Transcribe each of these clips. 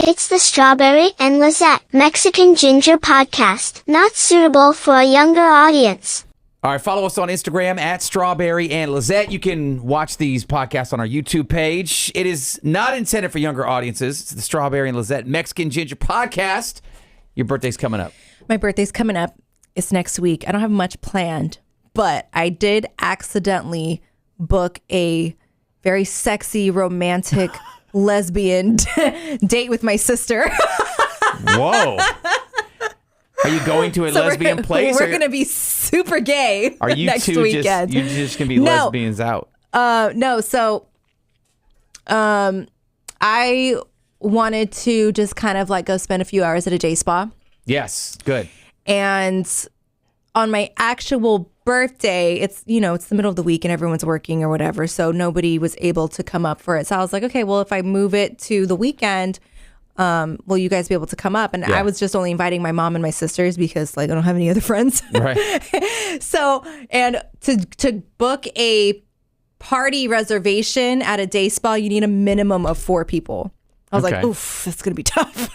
It's the Strawberry and Lizette Mexican Ginger Podcast, not suitable for a younger audience. All right, follow us on Instagram at Strawberry and Lizette. You can watch these podcasts on our YouTube page. It is not intended for younger audiences. It's the Strawberry and Lizette Mexican Ginger Podcast. Your birthday's coming up. My birthday's coming up. It's next week. I don't have much planned, but I did accidentally book a very sexy, romantic, lesbian date with my sister. Whoa. Are you going to a lesbian place? We're going to be super gay are you next two weekend. You're just going to be lesbians out? No. So I wanted to just kind of like go spend a few hours at a day spa. Yes, good. And on my actual birthday, it's the middle of the week and everyone's working or whatever. So nobody was able to come up for it. So I was like, okay, well, if I move it to the weekend, will you guys be able to come up? And I was just only inviting my mom and my sisters because like I don't have any other friends. Right. So, and to book a party reservation at a day spa, you need a minimum of 4 people. I was like, oof, that's going to be tough.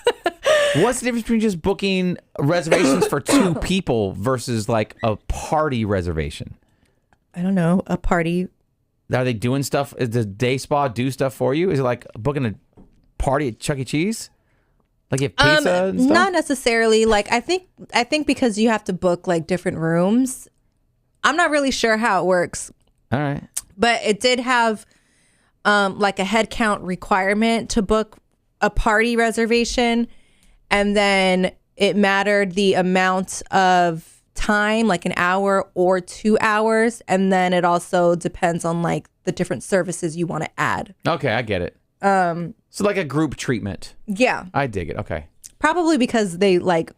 What's the difference between just booking reservations for 2 people versus like a party reservation? I don't know. A party. Are they doing stuff? Does the day spa do stuff for you? Is it like booking a party at Chuck E. Cheese? Like you have pizza and stuff? Not necessarily. Like I think because you have to book like different rooms. I'm not really sure how it works. All right. But it did have like a head count requirement to book a party reservation. And then it mattered the amount of time, like an hour or 2 hours. And then it also depends on like the different services you want to add. Okay, I get it. So like a group treatment. Yeah. I dig it. Okay. Probably because they like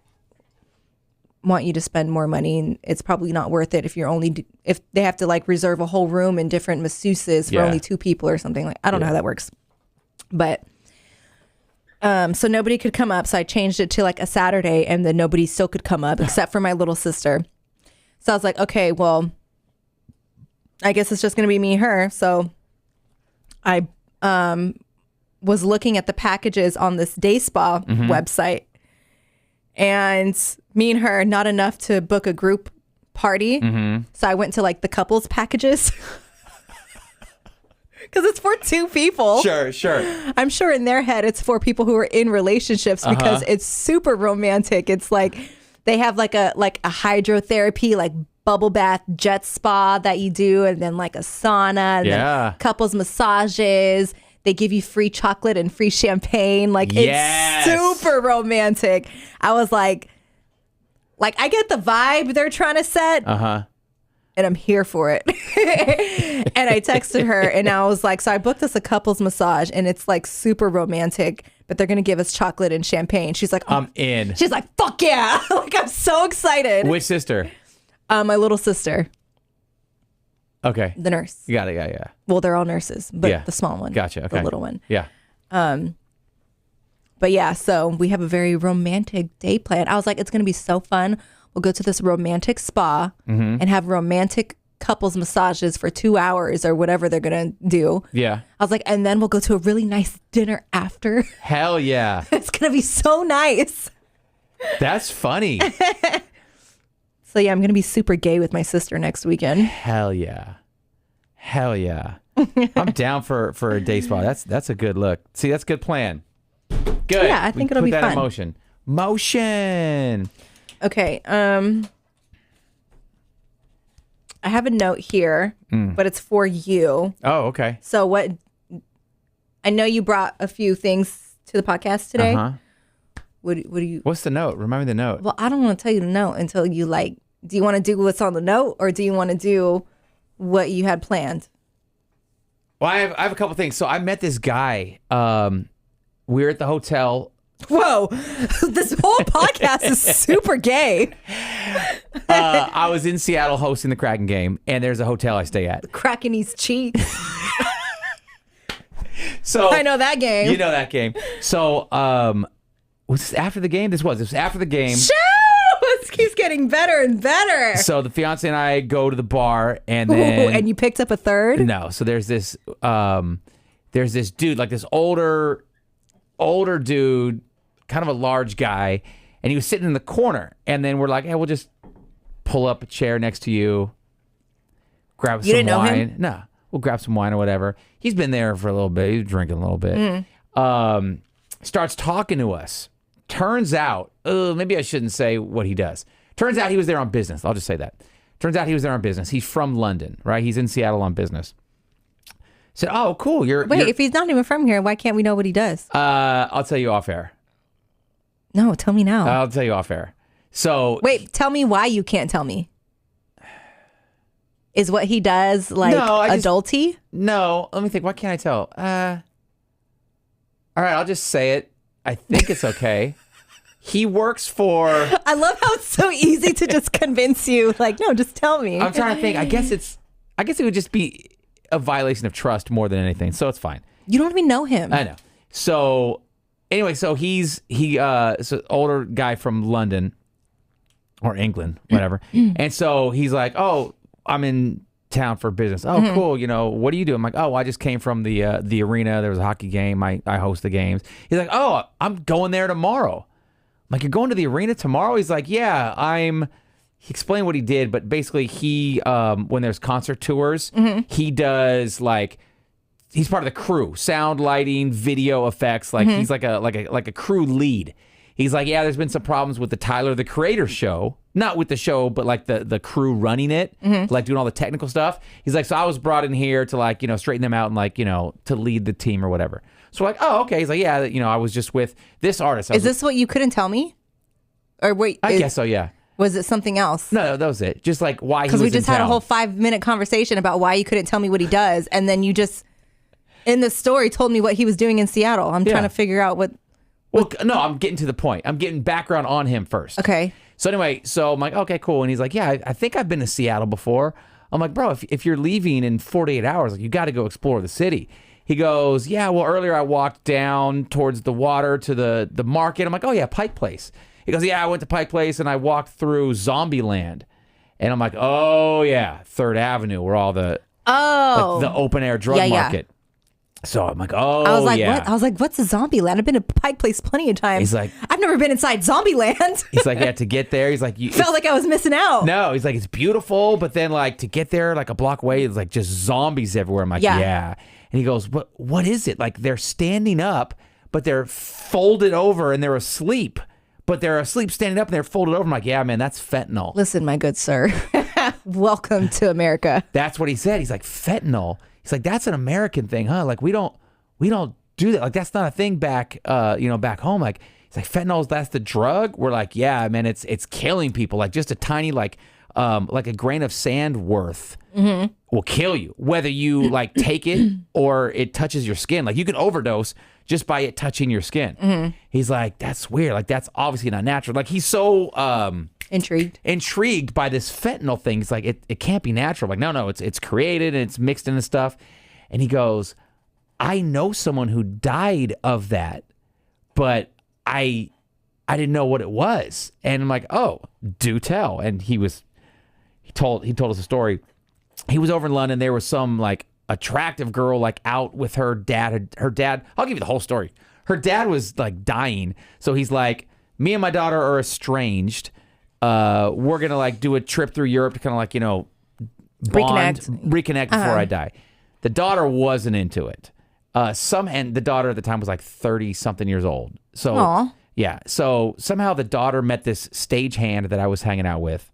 want you to spend more money, and it's probably not worth it if they have to like reserve a whole room and different masseuses for only 2 people or something. Like I don't know how that works. But so nobody could come up. So I changed it to like a Saturday, and then nobody still could come up except for my little sister. So I was like, okay, well, I guess it's just going to be me and her. So I was looking at the packages on this day spa website, and me and her, not enough to book a group party. So I went to like the couples packages. Because it's for 2 people. Sure. I'm sure in their head it's for people who are in relationships because it's super romantic. It's like they have like a hydrotherapy, like bubble bath jet spa that you do, and then like a sauna, and then couples massages. They give you free chocolate and free champagne. Like it's super romantic. I was like I get the vibe they're trying to set. And I'm here for it. And I texted her and I was like, so I booked us a couples massage and it's like super romantic, but they're going to give us chocolate and champagne. She's like, I'm in. She's like, fuck yeah. Like, I'm so excited. Which sister? My little sister. Okay. The nurse. You got it. Yeah. Well, they're all nurses, but the small one. Gotcha. Okay. The little one. Yeah. But yeah, so we have a very romantic day planned. I was like, it's going to be so fun. We'll go to this romantic spa and have romantic couples massages for 2 hours or whatever they're going to do. Yeah. I was like, and then we'll go to a really nice dinner after. Hell yeah. It's going to be so nice. That's funny. So yeah, I'm going to be super gay with my sister next weekend. Hell yeah. I'm down for a day spa. That's a good look. See, that's a good plan. Good. Yeah, I think it'll be fun. Put that in motion. Okay. I have a note here, but it's for you. Oh, okay. So I know you brought a few things to the podcast today. What do you? What's the note? Remind me the note. Well, I don't want to tell you the note until you do you want to do what's on the note or do you want to do what you had planned? Well, I have a couple things. So I met this guy. We were at the hotel. Whoa, this whole podcast is super gay. I was in Seattle hosting the Kraken game, and there's a hotel I stay at. Cracking his cheeks. So I know that game. You know that game. So was this after the game? This was after the game. Shoo! This keeps getting better and better. So the fiance and I go to the bar, and then and you picked up a third? No. So there's this dude, like this older older dude, kind of a large guy, and he was sitting in the corner. And then we're like, hey, we'll just pull up a chair next to you, grab some didn't know wine. him? No, we'll grab some wine or whatever. He's been there for a little bit. He's drinking a little bit. Starts talking to us. Turns out, maybe I shouldn't say what he does. Turns out he was there on business. I'll just say that. Turns out he was there on business. He's from London, right? He's in Seattle on business. Said, oh, cool. Wait, if he's not even from here, why can't we know what he does? I'll tell you off air. No, tell me now. I'll tell you off air. So wait, tell me why you can't tell me. Is what he does like adulty? No, let me think. Why can't I tell? All right, I'll just say it. I think it's okay. He works for... I love how it's so easy to just convince you. Like, no, just tell me. I'm trying to think. I guess it would just be a violation of trust more than anything. So it's fine. You don't even know him. I know. So anyway, so he's an older guy from London or England, whatever. And so he's like, oh, I'm in town for business. Oh, cool. You know, what do you do? I'm like, oh, I just came from the arena. There was a hockey game. I host the games. He's like, oh, I'm going there tomorrow. I'm like, you're going to the arena tomorrow? He's like, yeah, he explained what he did, but basically he, when there's concert tours, he does like, he's part of the crew, sound, lighting, video effects. Like he's like a crew lead. He's like, yeah, there's been some problems with the Tyler, the Creator show. Not with the show, but like the crew running it, like doing all the technical stuff. He's like, so I was brought in here to like, straighten them out and like, to lead the team or whatever. So we're like, oh, okay. He's like, yeah, I was just with this artist. Is this what you couldn't tell me? Or wait. I guess so, yeah. Was it something else? No, that was it. Just like why he was in town. Because we just had a whole 5-minute conversation about why you couldn't tell me what he does. And then you just, in the story, told me what he was doing in Seattle. I'm trying to figure out what... Well, no, I'm getting to the point. I'm getting background on him first. Okay. So anyway, I'm like, okay, cool. And he's like, yeah, I think I've been to Seattle before. I'm like, bro, if you're leaving in 48 hours, like you got to go explore the city. He goes, yeah, well, earlier I walked down towards the water to the market. I'm like, oh, yeah, Pike Place. He goes, yeah, I went to Pike Place and I walked through Zombieland. And I'm like, oh, yeah, 3rd Avenue where all the open air drug market. So I'm like, oh, I was like, yeah. what? I was like, what's a Zombieland? I've been to Pike Place plenty of times. He's like, I've never been inside Zombieland. He's like, yeah, to get there, he's like, felt like I was missing out. No, he's like, it's beautiful, but then like to get there, like a block away, it's like just zombies everywhere. I'm like, yeah. And he goes, what is it? Like they're standing up, but they're folded over and they're asleep. But they're asleep standing up and they're folded over. I'm like, yeah, man, that's fentanyl. Listen, my good sir. Welcome to America. That's what he said. He's like, fentanyl. He's like, that's an American thing, huh? Like we don't do that. Like that's not a thing back back home. Like he's like, fentanyl, that's the drug. We're like, yeah, man, it's killing people. Like just a tiny like a grain of sand worth will kill you, whether you like take it or it touches your skin. Like you can overdose just by it touching your skin. He's like, that's weird. Like that's obviously not natural. Like he's so intrigued by this fentanyl thing. He's like, it can't be natural. Like no, it's created and it's mixed into stuff. And he goes, I know someone who died of that, but I didn't know what it was. And I'm like, oh, do tell. And he told us a story. He was over in London. There was some like attractive girl like out with her dad. Her dad, I'll give you the whole story. Her dad was like dying. So he's like, me and my daughter are estranged. We're going to like do a trip through Europe to kind of like, reconnect before I die. The daughter wasn't into it. And the daughter at the time was like 30 something years old. So Aww. Yeah. So somehow the daughter met this stagehand that I was hanging out with,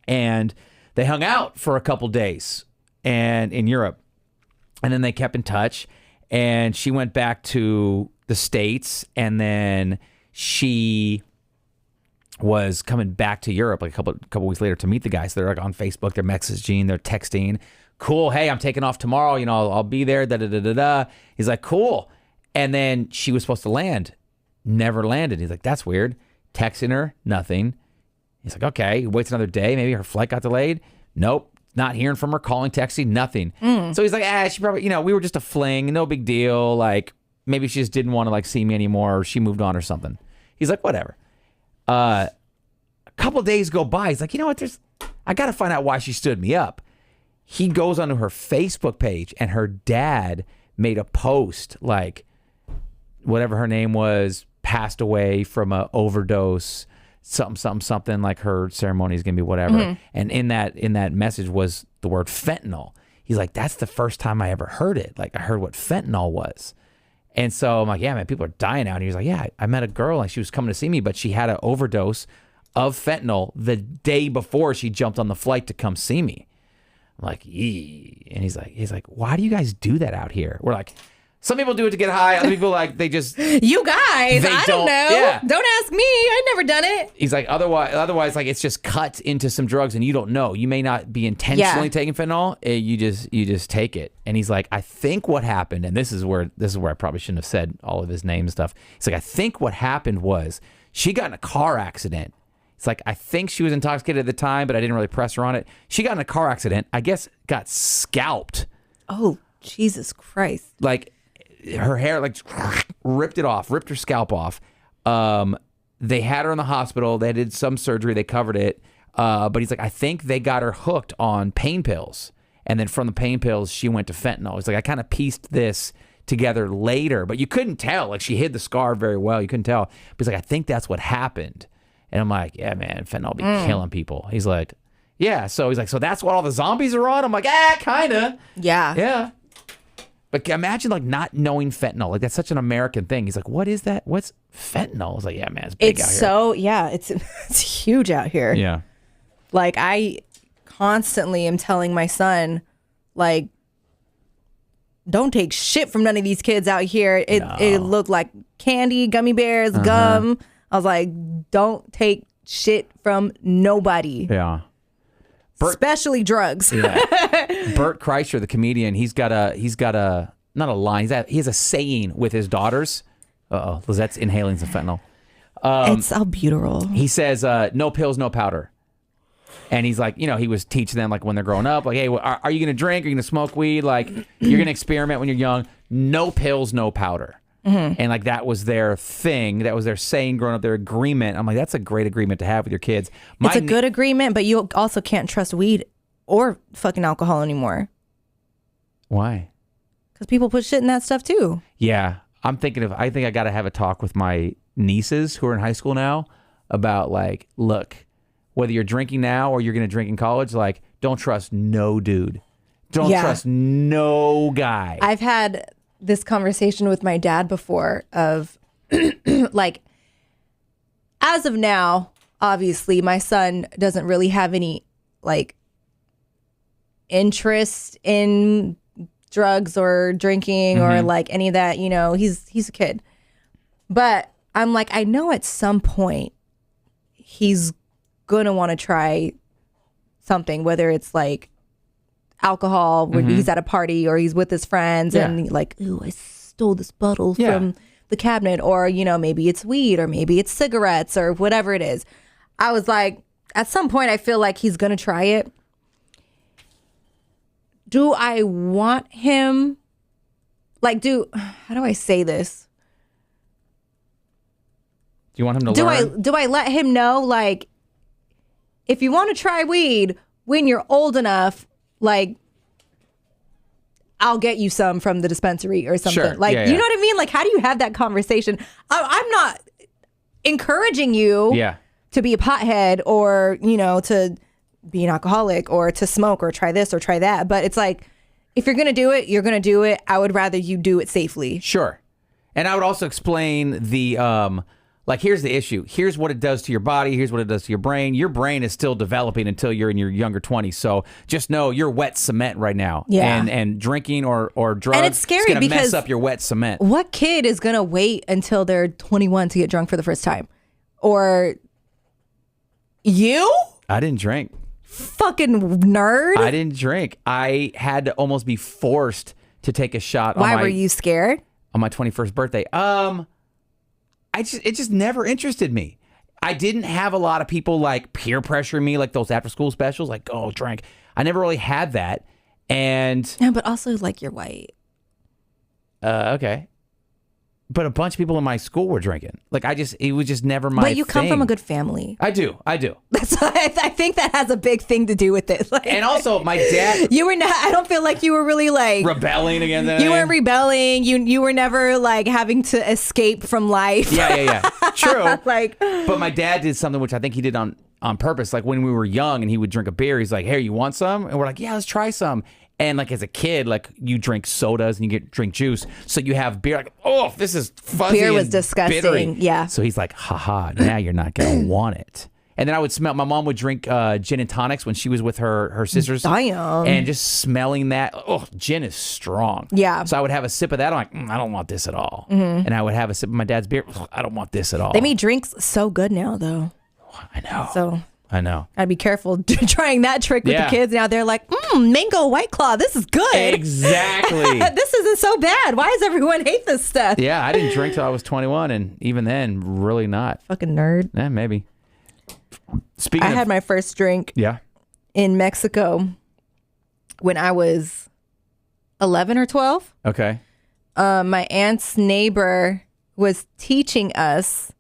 and they hung out for a couple days and in Europe, and then they kept in touch, and she went back to the States, and then she was coming back to Europe like a couple weeks later to meet the guys. So they're like on Facebook, they're messaging, they're texting. Cool. Hey, I'm taking off tomorrow. I'll be there. Da da da da da. He's like, cool. And then she was supposed to land, never landed. He's like, that's weird. Texting her, nothing. He's like, okay. He waits another day. Maybe her flight got delayed. Nope. Not hearing from her. Calling, texting, nothing. So he's like, she probably, we were just a fling. No big deal. Like maybe she just didn't want to like see me anymore, or she moved on or something. He's like, whatever. A couple days go by. He's like, you know what? I got to find out why she stood me up. He goes onto her Facebook page, and her dad made a post like whatever her name was, passed away from a overdose, something like her ceremony is going to be whatever. And in that message was the word fentanyl. He's like, that's the first time I ever heard it. Like, I heard what fentanyl was. And so I'm like, yeah, man, people are dying out. And he was like, yeah, I met a girl and she was coming to see me, but she had an overdose of fentanyl the day before she jumped on the flight to come see me. I'm like, yee. And he's like, why do you guys do that out here? We're like, some people do it to get high. Other people, like, they just... You guys, I don't know. Yeah. Don't ask me. I never done it. He's like, otherwise, like, it's just cut into some drugs and you don't know. You may not be intentionally taking fentanyl. You just take it. And he's like, I think what happened, and this is where I probably shouldn't have said all of his name and stuff. He's like, I think what happened was she got in a car accident. It's like, I think she was intoxicated at the time, but I didn't really press her on it. She got in a car accident. I guess got scalped. Oh, Jesus Christ. Like... her hair like ripped her scalp off. They had her in the hospital. They did some surgery. They covered it. But he's like, I think they got her hooked on pain pills. And then from the pain pills, she went to fentanyl. He's like, I kind of pieced this together later, but you couldn't tell. Like, she hid the scar very well. You couldn't tell. But he's like, I think that's what happened. And I'm like, yeah, man, fentanyl be killing people. He's like, yeah. So he's like, so that's what all the zombies are on? I'm like, kind of. Yeah. Yeah. But imagine, like, not knowing fentanyl. Like, that's such an American thing. He's like, what is that? What's fentanyl? I was like, yeah, man, it's big out here. It's huge out here. Yeah. Like, I constantly am telling my son, like, don't take shit from none of these kids out here. It looked like candy, gummy bears, gum. I was like, don't take shit from nobody. Yeah. Especially drugs. Yeah. Bert Kreischer, the comedian, he's got a not a line. He has a saying with his daughters. Lizette's inhaling some fentanyl. It's albuterol. He says, no pills, no powder. And he's like, he was teaching them, like, when they're growing up, like, hey, are you going to drink? Are you going to smoke weed? Like, you're going to experiment when you're young. No pills, no powder. And like, that was their thing. That was their saying growing up, their agreement. I'm like, that's a great agreement to have with your kids. It's a good agreement, but you also can't trust weed or fucking alcohol anymore. Why? Because people put shit in that stuff too. Yeah. I think I got to have a talk with my nieces who are in high school now about, like, look, whether you're drinking now or you're going to drink in college, like, don't trust no dude. Don't trust no guy. I've had this conversation with my dad before of like, as of now, obviously my son doesn't really have any, like, interest in drugs or drinking or like any of that, he's a kid. But I'm like, I know at some point he's gonna want to try something, whether it's like alcohol when he's at a party or he's with his friends and like, ooh, I stole this bottle from the cabinet, or maybe it's weed or maybe it's cigarettes or whatever it is. I was like, at some point I feel like he's gonna try it. Do I want him, like, how do I say this? Do you want him to learn? Do I let him know, like, if you want to try weed when you're old enough, like, I'll get you some from the dispensary or something. Sure. Like, you know what I mean? Like, how do you have that conversation? I'm not encouraging you to be a pothead or, to be an alcoholic or to smoke or try this or try that. But it's like, if you're going to do it, you're going to do it. I would rather you do it safely. Sure. And I would also explain the... like, here's the issue. Here's what it does to your body. Here's what it does to your brain. Your brain is still developing until you're in your younger 20s. So just know you're wet cement right now. Yeah. And drinking or drugs, and it's scary going to because mess up your wet cement. What kid is going to wait until they're 21 to get drunk for the first time? Or you? I didn't drink. Fucking nerd. I didn't drink. I had to almost be forced to take a shot. Why were you scared? On my 21st birthday. It just never interested me. I didn't have a lot of people, like, peer pressuring me, like those after school specials, like, go drink. I never really had that. And yeah, but also, like, you're white. Okay. But a bunch of people in my school were drinking. Like it was just never my thing. But you come from a good family. I do. That's I think that has a big thing to do with it. Like, and also, my dad. You were not. I don't feel like you were really like rebelling against that. You weren't rebelling. You were never like having to escape from life. Yeah. True. Like, but my dad did something which I think he did on purpose. Like when we were young, and he would drink a beer. He's like, "Hey, you want some?" And we're like, "Yeah, let's try some." And like as a kid, like you drink sodas and you drink juice, so you have beer. Like, oh, this is fuzzy. Beer was and disgusting. bittery. Yeah. So he's like, haha, now you're not gonna want it. And then I would smell. My mom would drink gin and tonics when she was with her sisters. Damn. And just smelling that, oh, gin is strong. Yeah. So I would have a sip of that. I'm like, I don't want this at all. And I would have a sip of my dad's beer. I don't want this at all. They make drinks so good now, though. I know. So. I know. I'd be careful trying that trick with the kids. Now they're like, mango White Claw. This is good. Exactly. This isn't so bad. Why does everyone hate this stuff? Yeah, I didn't drink till I was 21, and even then, really not. Fucking nerd. Yeah, maybe. I had my first drink in Mexico when I was 11 or 12. Okay. My aunt's neighbor was teaching us,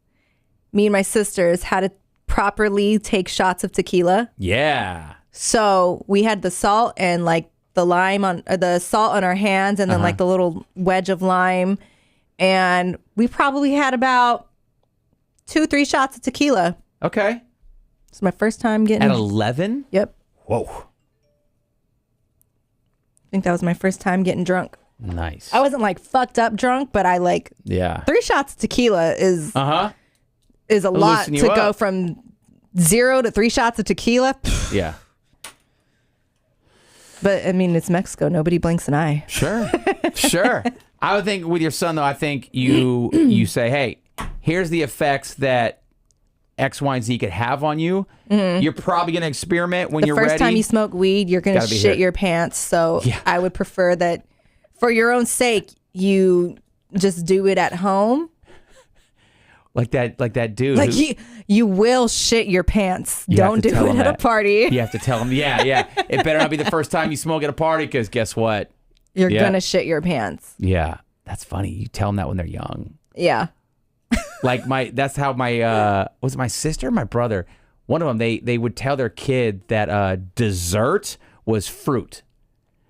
me and my sisters, how to properly take shots of tequila. Yeah. So we had the salt and like the lime on the salt on our hands, and then like the little wedge of lime, and we probably had about 2-3 shots of tequila. Okay. It's my first time getting at 11. Yep. Whoa. I think that was my first time getting drunk. Nice. I wasn't like fucked up drunk, but I like 3 shots of tequila is a lot to go from 0 to 3 shots of tequila. Yeah. But I mean, it's Mexico. Nobody blinks an eye. Sure. Sure. I would think with your son, though, I think you say, hey, here's the effects that X, Y, and Z could have on you. You're probably going to experiment when you're ready. The first time you smoke weed, you're going to shit your pants. So I would prefer that for your own sake, you just do it at home. Like that dude. Like you will shit your pants. Don't do it at a party. You have to tell him, yeah. It better not be the first time you smoke at a party, because guess what? You're going to shit your pants. Yeah. That's funny. You tell them that when they're young. Yeah. Like that's how my, was it my sister or my brother? One of them, they would tell their kid that dessert was fruit.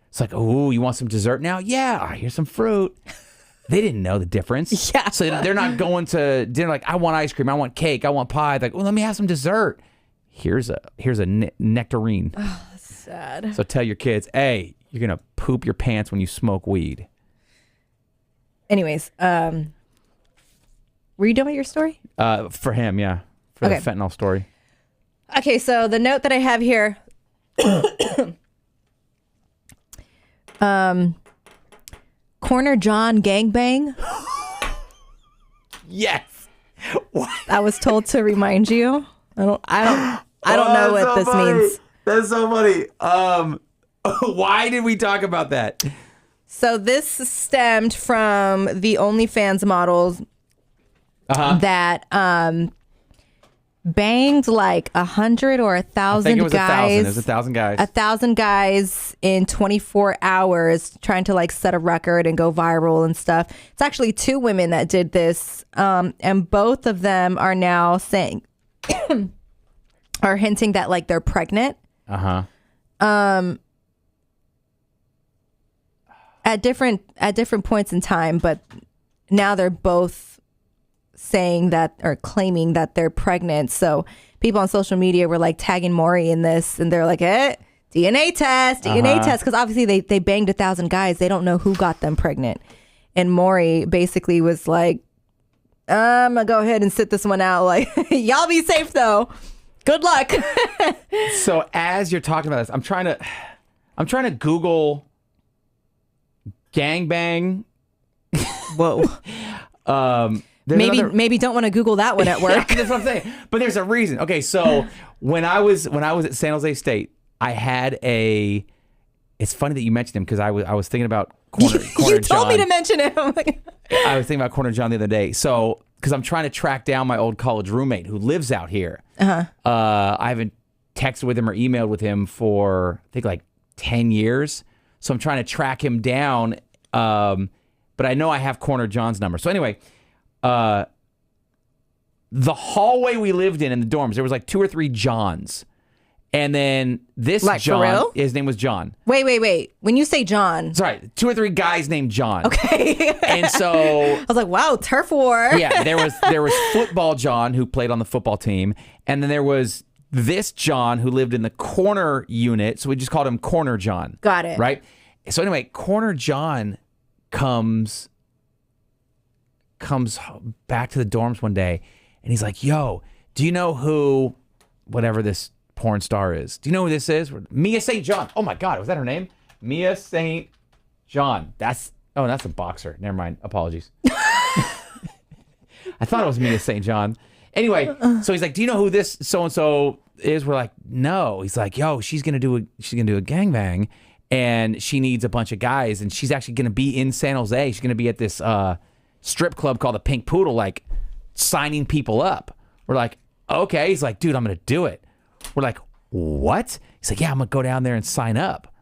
It's like, oh, you want some dessert now? Yeah, here's some fruit. They didn't know the difference. Yeah. So they're not going to dinner like, I want ice cream, I want cake, I want pie. Like, well, let me have some dessert. Here's a nectarine. Oh, that's sad. So tell your kids, hey, you're going to poop your pants when you smoke weed. Anyways, were you done with your story? For him, yeah. For the fentanyl story. Okay, so the note that I have here. Corner John gangbang. Yes. What? I was told to remind you. I don't know what this means. That's so funny. Why did we talk about that? So this stemmed from the OnlyFans models that banged like 100 or 1,000 guys. It was 1,000 guys. 1,000 guys in 24 hours, trying to like set a record and go viral and stuff. It's actually 2 women that did this, and both of them are now saying, are hinting that like they're pregnant. At different points in time, but now they're both saying that or claiming that they're pregnant. So people on social media were like tagging Maury in this, and they're like, DNA test, because obviously they banged 1,000 guys. They don't know who got them pregnant. And Maury basically was like, I'm gonna go ahead and sit this one out. Like, y'all be safe though. Good luck. So as you're talking about this, I'm trying to Google gangbang. Whoa. Maybe don't want to Google that one at work. That's what I'm saying. But there's a reason. Okay, so when I was at San Jose State, I had a. It's funny that you mentioned him, because I was thinking about Corner John. You told me to mention him. I was thinking about Corner John the other day. So because I'm trying to track down my old college roommate who lives out here. I haven't texted with him or emailed with him for I think like 10 years. So I'm trying to track him down. but I know I have Corner John's number. So anyway, the hallway we lived in the dorms, there was like 2 or 3 Johns. And then this like, John, for real? his name was John. Wait. When you say John. Sorry, 2 or 3 guys named John. Okay. And so I was like, wow, turf war. Yeah, there was football John who played on the football team. And then there was this John who lived in the corner unit. So we just called him Corner John. Got it. Right? So anyway, Corner John comes back to the dorms one day and he's like, yo, do you know who whatever this porn star is? Do you know who this is? Mia St. John. Oh my God, was that her name? Mia St. John. That's a boxer. Never mind. Apologies. I thought it was Mia St. John. Anyway, so he's like, do you know who this so-and-so is? We're like, no. He's like, yo, she's gonna do a gangbang and she needs a bunch of guys and she's actually gonna be in San Jose. She's gonna be at this strip club called the Pink Poodle, like signing people up. We're like, okay. He's like, dude, I'm gonna do it. We're like, what? He's like, yeah, I'm gonna go down there and sign up.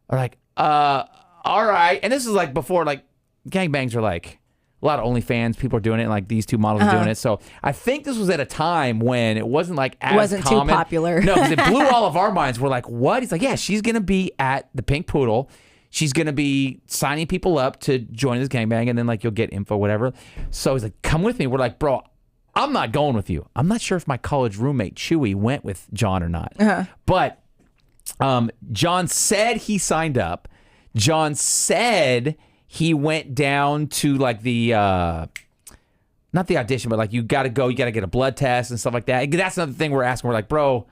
We're like, all right. And this is like before like gangbangs are like a lot of OnlyFans people are doing it, and like these 2 models are doing it. So I think this was at a time when it wasn't like as common. Too popular. No, because it blew all of our minds. We're like, what? He's like, yeah, she's gonna be at the Pink Poodle. She's gonna be signing people up to join this gangbang, and then like you'll get info, whatever. So he's like, come with me. We're like, bro, I'm not going with you. I'm not sure if my college roommate Chewy went with John or not. But John said he signed up. John said he went down to like the not the audition, but like you got to go, you got to get a blood test and stuff like that. That's another thing we're asking. We're like, bro,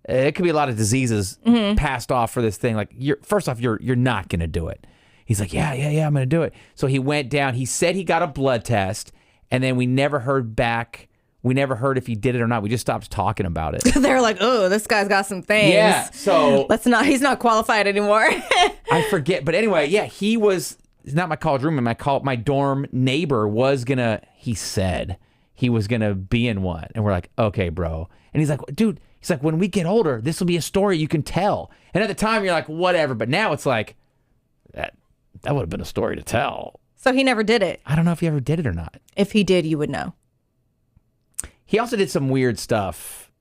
it could be a lot of diseases passed off for this thing. Like, first off, you're not gonna do it. He's like, yeah, I'm gonna do it. So he went down. He said he got a blood test, and then we never heard back. We never heard if he did it or not. We just stopped talking about it. They're like, oh, this guy's got some things. Yeah. So he's not qualified anymore. I forget, but anyway, yeah, he's not my college roommate. My dorm neighbor he said he was gonna be in one, and we're like, okay, bro. And he's like, dude. He's like, when we get older, this will be a story you can tell. And at the time, you're like, whatever. But now it's like, that would have been a story to tell. So he never did it. I don't know if he ever did it or not. If he did, you would know. He also did some weird stuff.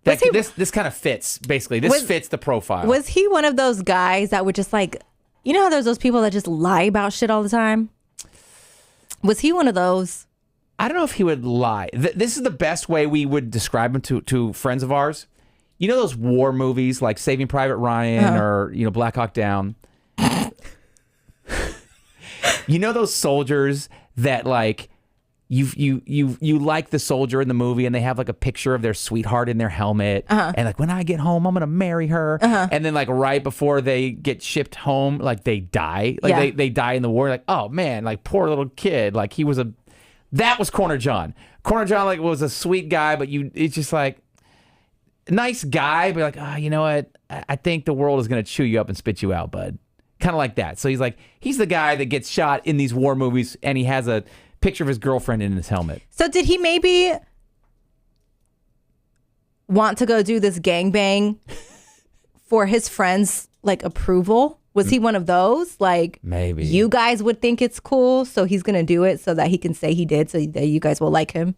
This kind of fits, basically. This fits the profile. Was he one of those guys that would just like, you know how there's those people that just lie about shit all the time? Was he one of those? I don't know if he would lie. This is the best way we would describe him to friends of ours. You know those war movies like Saving Private Ryan or Black Hawk Down? You know those soldiers that like you like the soldier in the movie and they have like a picture of their sweetheart in their helmet and like, when I get home I'm gonna marry her, and then like right before they get shipped home, like they die, like they die in the war. Like, oh man, like poor little kid, like that was Corner John. Corner John like was a sweet guy, but it's just like nice guy, but like, oh, you know what? I think the world is gonna chew you up and spit you out, bud. Kind of like that. So he's the guy that gets shot in these war movies, and he has a picture of his girlfriend in his helmet. So did he maybe want to go do this gangbang for his friends' like approval? Was he one of those? Like, maybe you guys would think it's cool, so he's going to do it so that he can say he did, so that you guys will like him?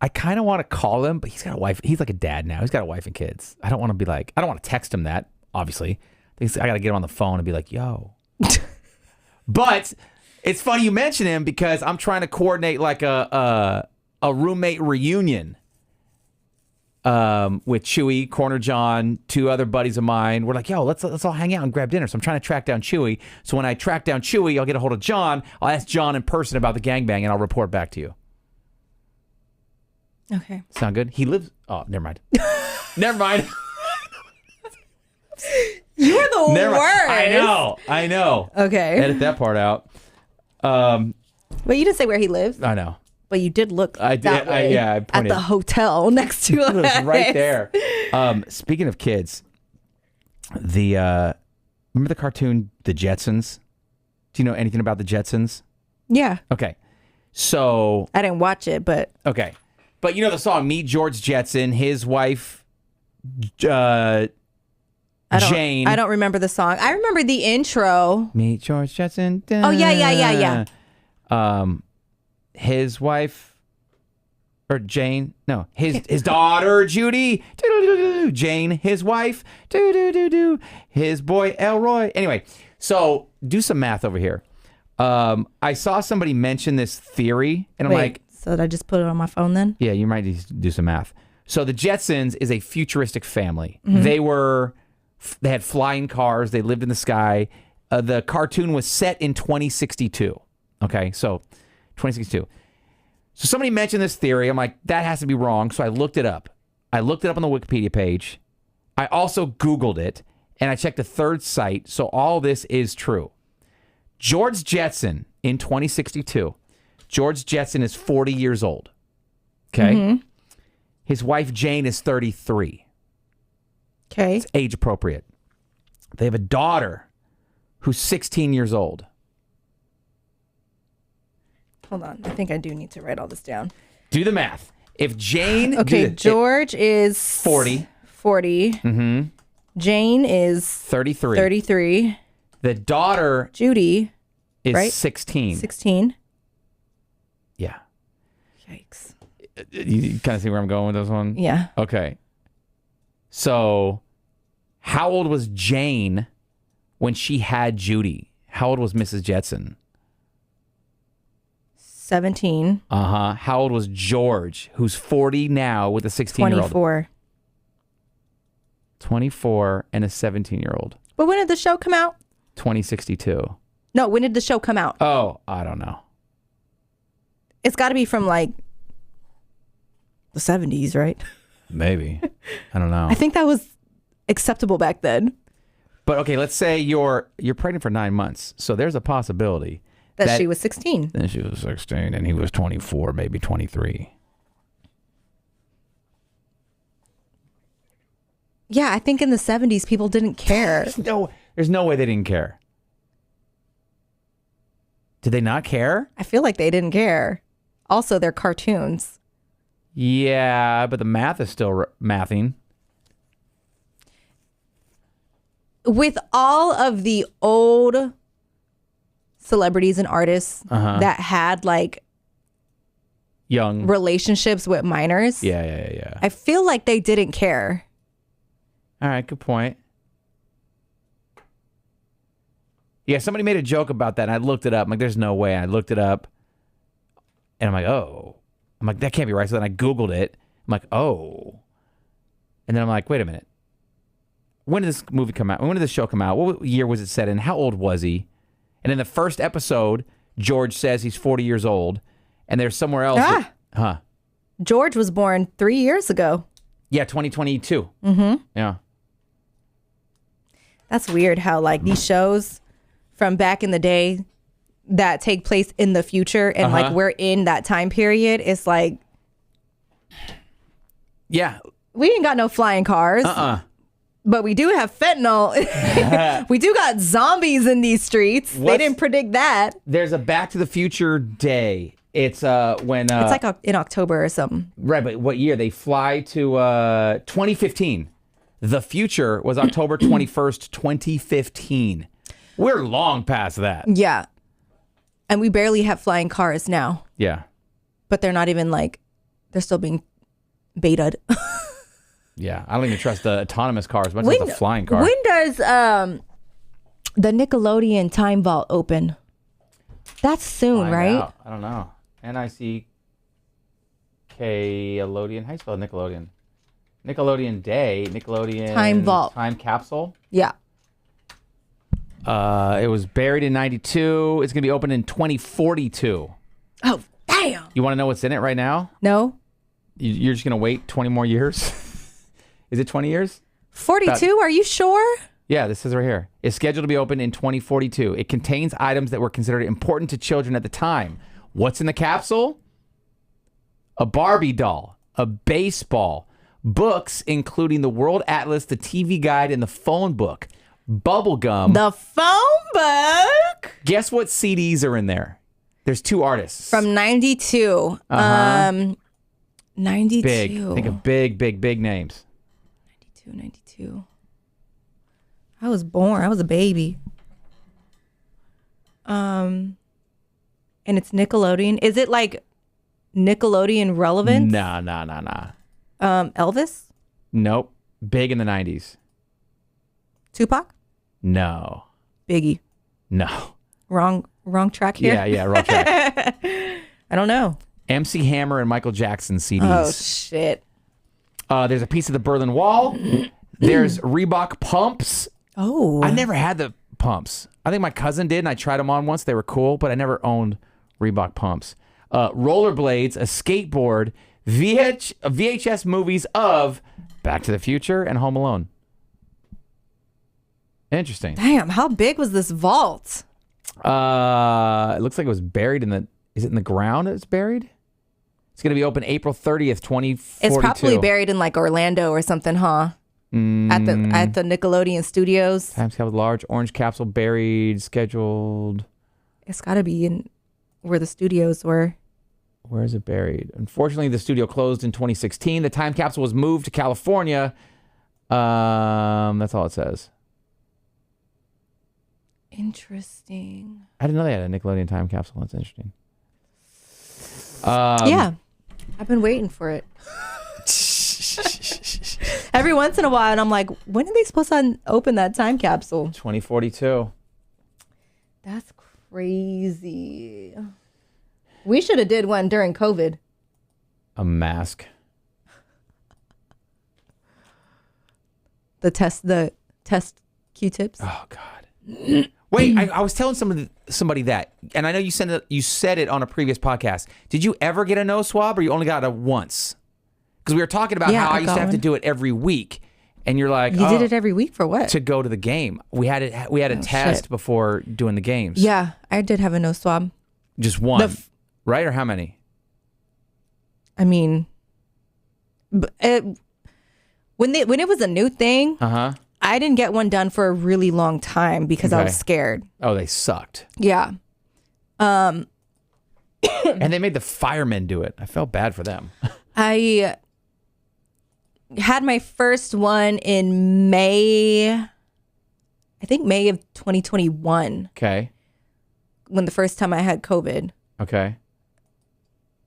I kind of want to call him, but he's got a wife. He's like a dad now. He's got a wife and kids. I don't want to text him that, obviously. I got to get him on the phone and be like, yo. But it's funny you mention him because I'm trying to coordinate like a roommate reunion with Chewy, Corner John, 2 other buddies of mine. We're like, yo, let's all hang out and grab dinner. So I'm trying to track down Chewy. So when I track down Chewy, I'll get a hold of John. I'll ask John in person about the gangbang, and I'll report back to you. Okay. Sound good? He lives... Oh, never mind. Never mind. You're the worst. I know. Okay. Edit that part out. But you didn't say where he lives. I know. But you did look I did. that way I at pointed. the hotel next to It was us. right there. Speaking of kids, remember the cartoon The Jetsons? Do you know anything about the Jetsons? Yeah. Okay. So I didn't watch it, but okay. But you know the song Meet George Jetson, his wife Jane. I don't remember the song. I remember the intro. Meet George Jetson. Oh, yeah. His wife, or Jane, no, his daughter, Judy. Doo-doo-doo-doo. Jane, his wife. Doo-doo-doo-doo. His boy, Elroy. Anyway, so do some math over here. I saw somebody mention this theory, and I'm like... So did I just put it on my phone then? Yeah, you might need to do some math. So the Jetsons is a futuristic family. Mm-hmm. They had flying cars. They lived in the sky. The cartoon was set in 2062. Okay, so 2062. So somebody mentioned this theory. I'm like, that has to be wrong. So I looked it up. I looked it up on the Wikipedia page. I also Googled it, and I checked a third site. So all this is true. George Jetson in 2062. George Jetson is 40 years old. Okay? Mm-hmm. His wife, Jane, is 33. Okay. It's age appropriate. They have a daughter who's 16 years old. Hold on. I think I do need to write all this down. Do the math. If Jane... Okay, George is... 40. 40. Mm-hmm. Jane is... 33. 33. The daughter... Judy. Is right? 16. 16. Yeah. Yikes. You kind of see where I'm going with this one? Yeah. Okay. So, how old was Jane when she had Judy? How old was Mrs. Jetson? 17. Uh-huh. How old was George, who's 40 now with a 16-year-old? 24. 24 and a 17-year-old. But when did the show come out? 2062. No, when did the show come out? Oh, I don't know. It's got to be from like the 70s, right? Maybe. I don't know. I think that was acceptable back then. But okay, let's say you're pregnant for 9 months. So there's a possibility that she was 16. Then she was 16 and he was 24, maybe 23. Yeah, I think in the 70s people didn't care. There's no way they didn't care. Did they not care? I feel like they didn't care. Also, they're cartoons. Yeah, but the math is still mathing. With all of the old celebrities and artists that had like young relationships with minors. Yeah. I feel like they didn't care. All right, good point. Yeah, somebody made a joke about that, and I looked it up. I'm like, there's no way. I looked it up, and I'm like, oh. I'm like, that can't be right. So then I Googled it. I'm like, oh. And then I'm like, wait a minute. When did this movie come out? When did this show come out? What year was it set in? How old was he? And in the first episode, George says he's 40 years old, and there's somewhere else. George was born 3 years ago. Yeah, 2022. Mm-hmm. Yeah. That's weird how like these shows from back in the day that take place in the future and like we're in that time period. It's like, yeah, we ain't got no flying cars. But we do have fentanyl. We do got zombies in these streets. They didn't predict that. There's a Back to the Future day. It's when it's like in October or something. Right, but what year? They fly to 2015. The future was October 21st, 2015. We're long past that. Yeah. And we barely have flying cars now. Yeah. But they're not even like, they're still being betaed. Yeah. I don't even trust the autonomous cars much as the flying car. When does the Nickelodeon Time Vault open? That's soon, right? I don't know. Nickelodeon. How do you spell Nickelodeon? Nickelodeon Day. Nickelodeon Time Vault. Time Capsule. Yeah. It was buried in 92. It's going to be open in 2042. Oh, damn. You want to know what's in it right now? No. You're just going to wait 20 more years? Is it 20 years? 42? Are you sure? Yeah, this says right here. It's scheduled to be open in 2042. It contains items that were considered important to children at the time. What's in the capsule? A Barbie doll, a baseball, books including the World Atlas, the TV Guide, and the phone book. Bubblegum. The phone book? Guess what CDs are in there? There's 2 artists. From 92. 92. Big. Think of big names. 92. I was born. I was a baby. And it's Nickelodeon. Is it like Nickelodeon relevant? Nah. Elvis? Nope. Big in the 90s. Tupac? No. Biggie? No. Wrong track here? Yeah, wrong track. I don't know. MC Hammer and Michael Jackson CDs. Oh, shit. There's a piece of the Berlin Wall. There's Reebok pumps. Oh. I never had the pumps. I think my cousin did, and I tried them on once. They were cool, but I never owned Reebok pumps. Rollerblades, a skateboard, VHS movies of Back to the Future and Home Alone. Interesting. Damn, how big was this vault? It looks like it was buried in the... Is it in the ground it's buried? It's going to be open April 30th, 2042. It's probably buried in like Orlando or something, huh? At the Nickelodeon Studios. Times capsule large, orange capsule buried, scheduled. It's got to be in where the studios were. Where is it buried? Unfortunately, the studio closed in 2016. The time capsule was moved to California. That's all it says. Interesting. I didn't know they had a Nickelodeon time capsule. That's interesting. Yeah. I've been waiting for it. Every once in a while, and I'm like, when are they supposed to open that time capsule? 2042. That's crazy. We should have did one during COVID. A mask. The test Q-tips. Oh God. Wait, I was telling somebody that, and I know you said it on a previous podcast. Did you ever get a nose swab, or you only got it once? Because we were talking about how I used to have to do it every week, and you're like, you did it every week for what? To go to the game. We had a test before doing the games. Yeah, I did have a nose swab. Just one, right? Or how many? I mean, when it was a new thing, I didn't get one done for a really long time because I was scared. Oh, they sucked. Yeah. And they made the firemen do it. I felt bad for them. I had my first one in May of 2021. Okay. When the first time I had COVID. Okay.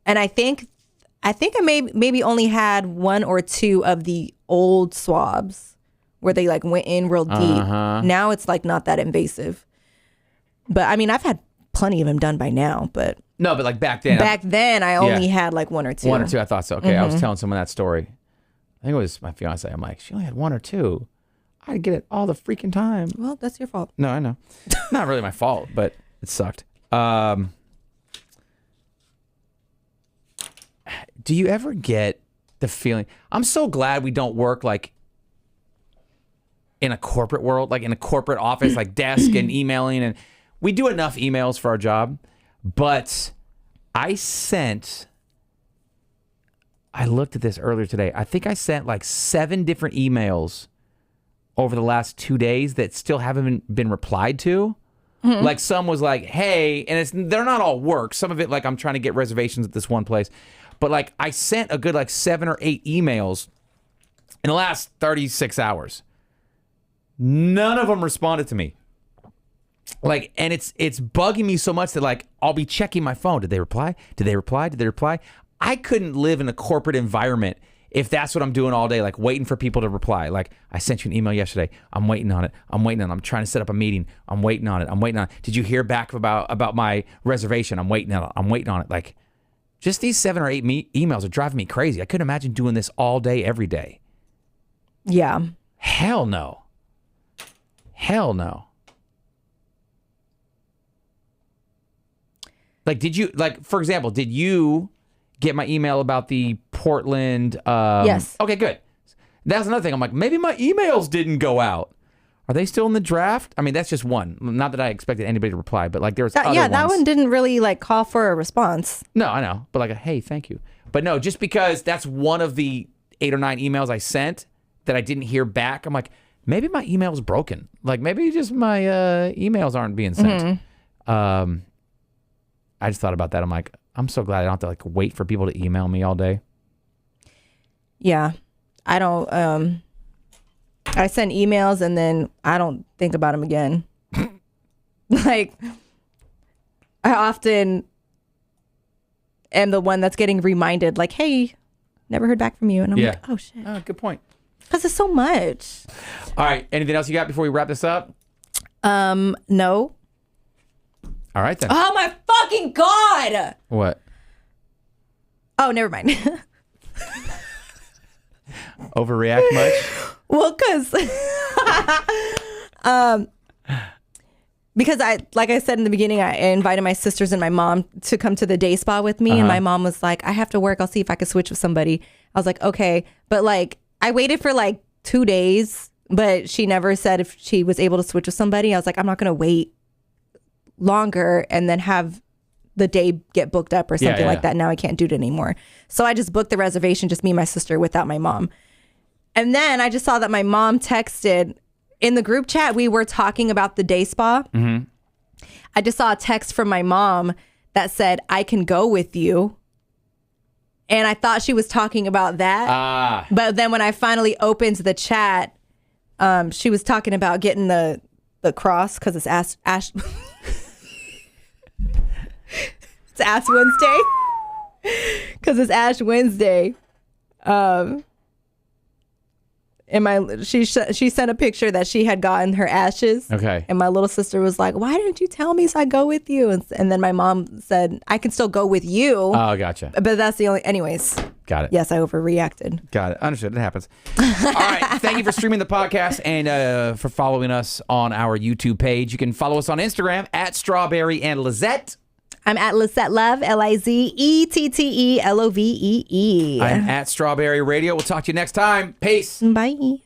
And I think I maybe only had one or two of the old swabs where they like went in real deep. Now it's like not that invasive. But I mean, I've had plenty of them done by now, but no, but like back then. Back then I only had like one or two. One or two, I thought so. Okay, I was telling someone that story. I think it was my fiance. I'm like, she only had one or two. I get it all the freaking time. Well, that's your fault. No, I know. Not really my fault, but it sucked. Do you ever get the feeling? I'm so glad we don't work like in a corporate world, like in a corporate office, like desk and emailing. And we do enough emails for our job. But I looked at this earlier today. I think I sent like 7 different emails over the last 2 days that still haven't been replied to. Like some was like, hey, and they're not all work. Some of it, like I'm trying to get reservations at this one place. But like I sent a good like 7 or 8 emails in the last 36 hours. None of them responded to me. Like, and it's bugging me so much that like I'll be checking my phone. Did they reply? Did they reply? Did they reply? I couldn't live in a corporate environment if that's what I'm doing all day, like waiting for people to reply. Like, I sent you an email yesterday. I'm waiting on it. I'm trying to set up a meeting. I'm waiting on it. Did you hear back about my reservation? I'm waiting on it. Like, just these 7 or 8 emails are driving me crazy. I couldn't imagine doing this all day, every day. Yeah. Hell no. Like, for example, did you get my email about the Portland? Yes. Okay, good. That's another thing. I'm like, maybe my emails didn't go out. Are they still in the draft? I mean, that's just one. Not that I expected anybody to reply, but like there's other ones. Yeah, that one didn't really like call for a response. No, I know. But like, hey, thank you. But no, just because that's one of the 8 or 9 emails I sent that I didn't hear back, I'm like, maybe my email's broken. Like maybe just my emails aren't being sent. I just thought about that. I'm like, I'm so glad I don't have to like wait for people to email me all day. Yeah. I don't I send emails and then I don't think about them again. Like, I often am the one that's getting reminded, like, hey, never heard back from you. And I'm like, oh, shit. Oh, good point. Because it's so much. All right. Anything else you got before we wrap this up? No. All right, then. Oh, my fucking God. What? Oh, never mind. Overreact much? Well, because like I said in the beginning, I invited my sisters and my mom to come to the day spa with me. And my mom was like, I have to work. I'll see if I could switch with somebody. I was like, okay. But like, I waited for like 2 days, but she never said if she was able to switch with somebody. I was like, I'm not going to wait longer and then have the day get booked up or something like that. Now I can't do it anymore. So I just booked the reservation, just me and my sister without my mom. And then I just saw that my mom texted in the group chat. We were talking about the day spa. Mm-hmm. I just saw a text from my mom that said, I can go with you. And I thought she was talking about that. But then when I finally opened the chat, she was talking about getting the cross because it's Ash it's Ash Wednesday. Because it's Ash Wednesday. And she sent a picture that she had gotten her ashes. Okay. And my little sister was like, why didn't you tell me so I go with you? And then my mom said, I can still go with you. Oh, gotcha. But that's the only... Anyways. Got it. Yes, I overreacted. Got it. Understood. It happens. All right. Thank you for streaming the podcast and for following us on our YouTube page. You can follow us on Instagram at Strawberry and Lizette. I'm at Lizette Love, LIZETTELOVEE. I'm at Strawberry Radio. We'll talk to you next time. Peace. Bye.